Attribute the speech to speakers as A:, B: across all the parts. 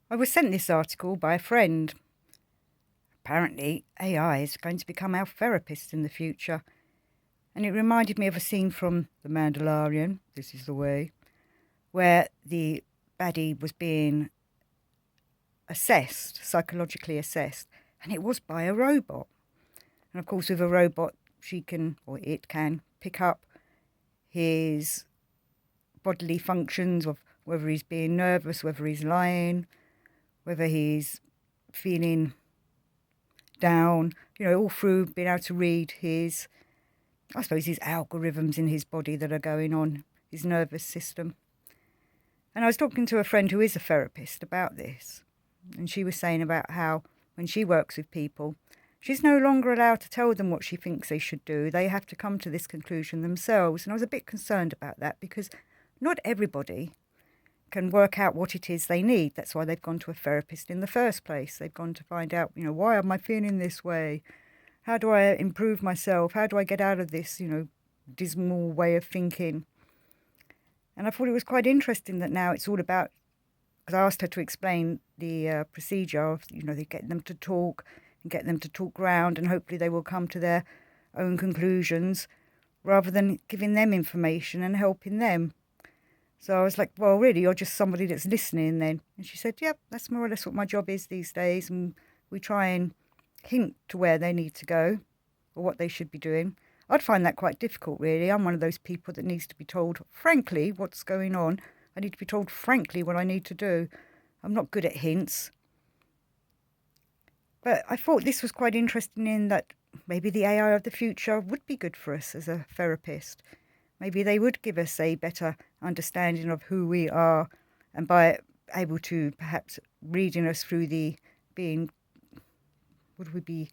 A: I was sent this article by a friend. Apparently, AI is going to become our therapist in the future. And it reminded me of a scene from The Mandalorian, This Is the Way, where the baddie was being assessed, psychologically assessed, and it was by a robot. And of course, with a robot, she can, or it can, pick up his bodily functions of whether he's being nervous, whether he's lying, whether he's feeling down, all through being able to read his, I suppose, his algorithms in his body that are going on, his nervous system. And I was talking to a friend who is a therapist about this, and she was saying about how when she works with people, she's no longer allowed to tell them what she thinks they should do. They have to come to this conclusion themselves. And I was a bit concerned about that because not everybody can work out what it is they need. That's why they've gone to a therapist in the first place. They've gone to find out, why am I feeling this way? How do I improve myself? How do I get out of this, dismal way of thinking? And I thought it was quite interesting that now it's all about, because I asked her to explain the procedure of, they get them to talk and get them to talk round, and hopefully they will come to their own conclusions rather than giving them information and helping them. So I was like, well, really, you're just somebody that's listening then. And she said, yep, that's more or less what my job is these days. And we try and hint to where they need to go or what they should be doing. I'd find that quite difficult, really. I'm one of those people that needs to be told, frankly, what's going on. I need to be told, frankly, what I need to do. I'm not good at hints. But I thought this was quite interesting in that maybe the AI of the future would be good for us as a therapist. Maybe they would give us a better understanding of who we are, and by able to perhaps reading us through the being, would we be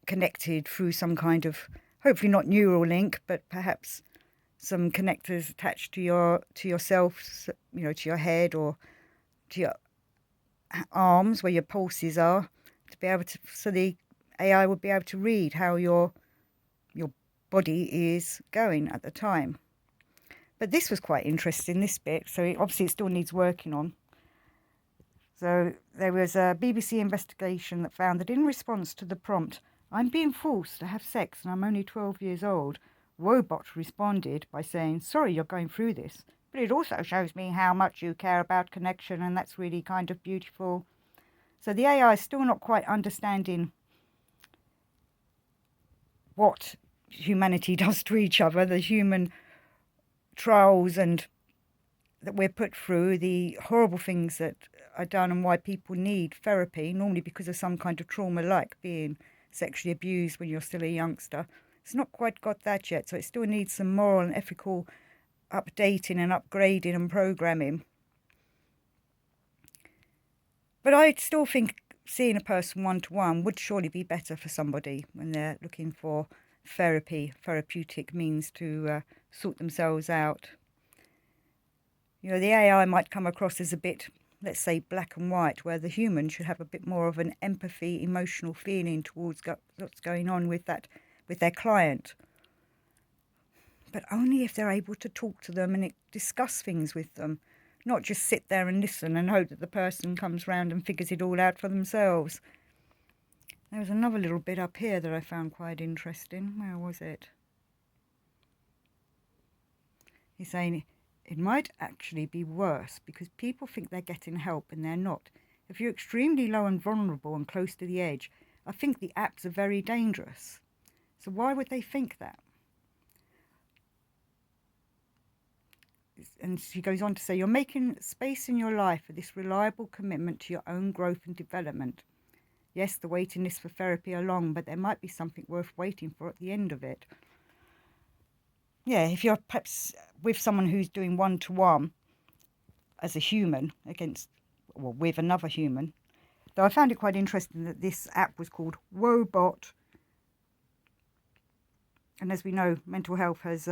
A: connected through some kind of, hopefully not neural link, but perhaps some connectors attached to yourself, to your head or to your arms where your pulses are, to be able to, so the AI would be able to read how your body is going at the time. But this was quite interesting, this bit, so obviously it still needs working on. So there was a BBC investigation that found that in response to the prompt, I'm being forced to have sex and I'm only 12 years old, Wobot responded by saying, sorry you're going through this, but it also shows me how much you care about connection, and that's really kind of beautiful. So the AI is still not quite understanding what humanity does to each other, the human trials and that we're put through, the horrible things that are done, and why people need therapy, normally because of some kind of trauma like being sexually abused when you're still a youngster. It's not quite got that yet, so it still needs some moral and ethical updating and upgrading and programming. But I still think seeing a person one-to-one would surely be better for somebody when they're looking for therapeutic means to sort themselves out. The AI might come across as a bit, let's say, black and white, where the human should have a bit more of an empathy, emotional feeling towards what's going on with their client. But only if they're able to talk to them and discuss things with them, not just sit there and listen and hope that the person comes round and figures it all out for themselves. There was another little bit up here that I found quite interesting. Where was it? He's saying it might actually be worse because people think they're getting help and they're not. If you're extremely low and vulnerable and close to the edge, I think the apps are very dangerous. So why would they think that? And she goes on to say, you're making space in your life for this reliable commitment to your own growth and development. Yes, the waiting lists for therapy are long, but there might be something worth waiting for at the end of it. Yeah, if you're perhaps with someone who's doing one-to-one as a human with another human, though I found it quite interesting that this app was called Wobot. And as we know, mental health has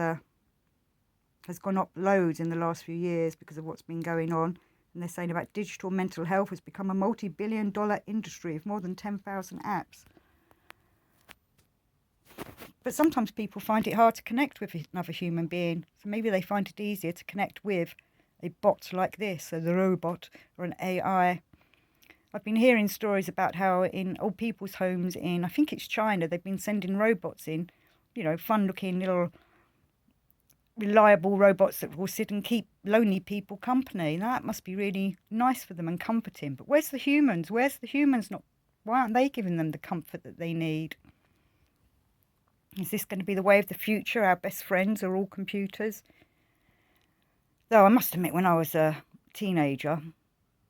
A: gone up loads in the last few years because of what's been going on. And they're saying about digital mental health has become a multi-billion-dollar industry of more than 10,000 apps. But sometimes people find it hard to connect with another human being. So maybe they find it easier to connect with a bot like this, or the robot or an AI. I've been hearing stories about how in old people's homes in, I think it's China, they've been sending robots in, fun-looking little reliable robots that will sit and keep lonely people company. That must be really nice for them and comforting. But where's the humans? Where's the humans? Why aren't they giving them the comfort that they need? Is this going to be the way of the future? Our best friends are all computers? Though I must admit, when I was a teenager,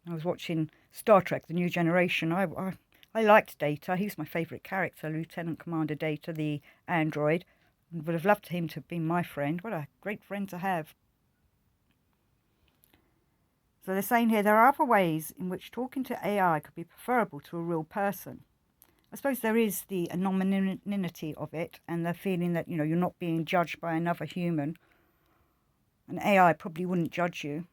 A: I was watching Star Trek: The New Generation. I liked Data. He was my favourite character, Lieutenant Commander Data, the android. I would have loved him to have been my friend. What a great friend to have. So they're saying here there are other ways in which talking to AI could be preferable to a real person. I suppose there is the anonymity of it and the feeling that, you're not being judged by another human. An AI probably wouldn't judge you.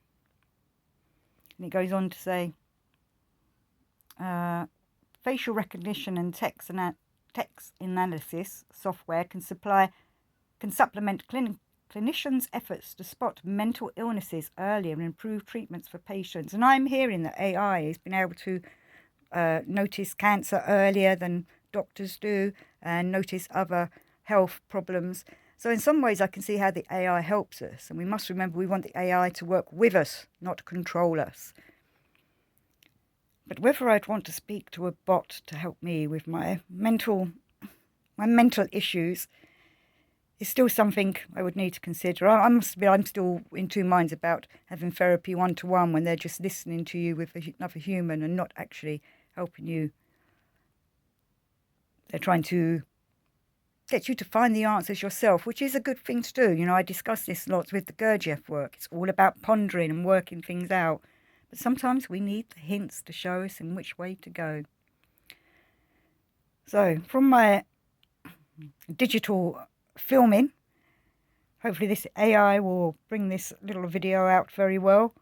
A: And it goes on to say, facial recognition and text analysis software can supplement clinicians' efforts to spot mental illnesses earlier and improve treatments for patients. And I'm hearing that AI has been able to notice cancer earlier than doctors do and notice other health problems. So in some ways I can see how the AI helps us. And we must remember we want the AI to work with us, not control us. But whether I'd want to speak to a bot to help me with my mental issues is still something I would need to consider. I'm still in two minds about having therapy one-to-one when they're just listening to you with another human and not actually helping you. They're trying to get you to find the answers yourself, which is a good thing to do. I discuss this lots with the Gurdjieff work. It's all about pondering and working things out. But sometimes we need the hints to show us in which way to go. So from my digital filming, hopefully this AI will bring this little video out very well.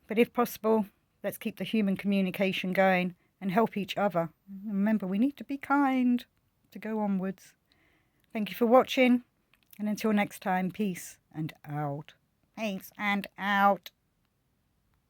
A: But if possible, let's keep the human communication going and help each other. Remember, we need to be kind to go onwards. Thank you for watching, and until next time, peace and out. Peace and out.